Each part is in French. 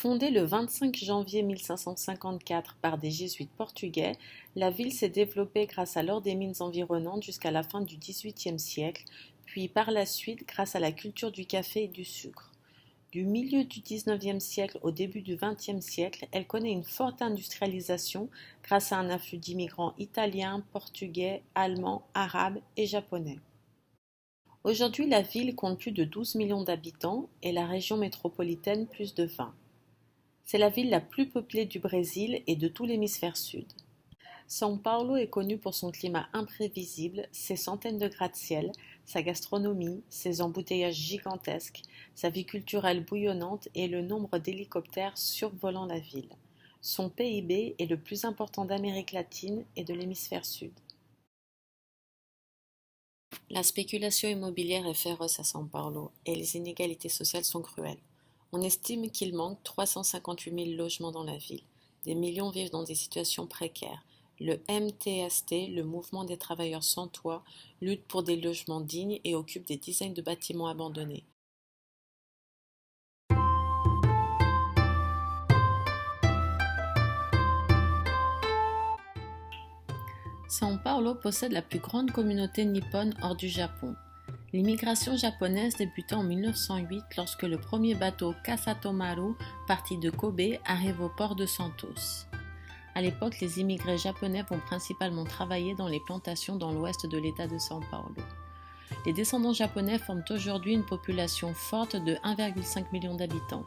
Fondée le 25 janvier 1554 par des jésuites portugais, la ville s'est développée grâce à l'or des mines environnantes jusqu'à la fin du XVIIIe siècle, puis par la suite grâce à la culture du café et du sucre. Du milieu du XIXe siècle au début du XXe siècle, elle connaît une forte industrialisation grâce à un afflux d'immigrants italiens, portugais, allemands, arabes et japonais. Aujourd'hui, la ville compte plus de 12 millions d'habitants et la région métropolitaine plus de 20. C'est la ville la plus peuplée du Brésil et de tout l'hémisphère sud. São Paulo est connu pour son climat imprévisible, ses centaines de gratte-ciel, sa gastronomie, ses embouteillages gigantesques, sa vie culturelle bouillonnante et le nombre d'hélicoptères survolant la ville. Son PIB est le plus important d'Amérique latine et de l'hémisphère sud. La spéculation immobilière est féroce à São Paulo et les inégalités sociales sont cruelles. On estime qu'il manque 358 000 logements dans la ville. Des millions vivent dans des situations précaires. Le MTST, le Mouvement des travailleurs sans toit, lutte pour des logements dignes et occupe des dizaines de bâtiments abandonnés. São Paulo possède la plus grande communauté nippone hors du Japon. L'immigration japonaise débuta en 1908 lorsque le premier bateau Kasatomaru, parti de Kobe, arrive au port de Santos. À l'époque, les immigrés japonais vont principalement travailler dans les plantations dans l'ouest de l'État de São Paulo. Les descendants japonais forment aujourd'hui une population forte de 1,5 million d'habitants.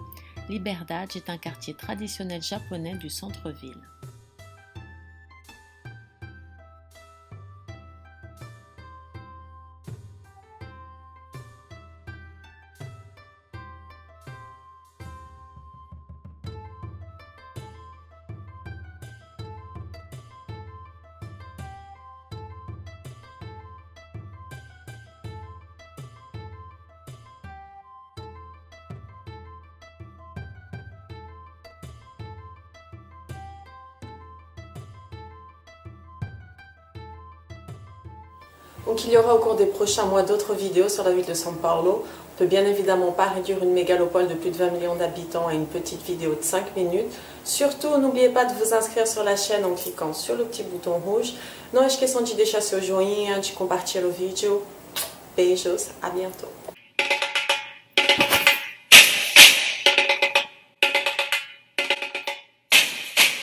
Liberdade est un quartier traditionnel japonais du centre-ville. Donc il y aura au cours des prochains mois d'autres vidéos sur la ville de São Paulo. On peut bien évidemment pas réduire une mégalopole de plus de 20 millions d'habitants à une petite vidéo de 5 minutes. Surtout, n'oubliez pas de vous inscrever sur la chaîne en cliquant sur le petit bouton rouge. Não esqueçam de deixar seu joinha, de compartilhar o vídeo. Beijos, à bientôt.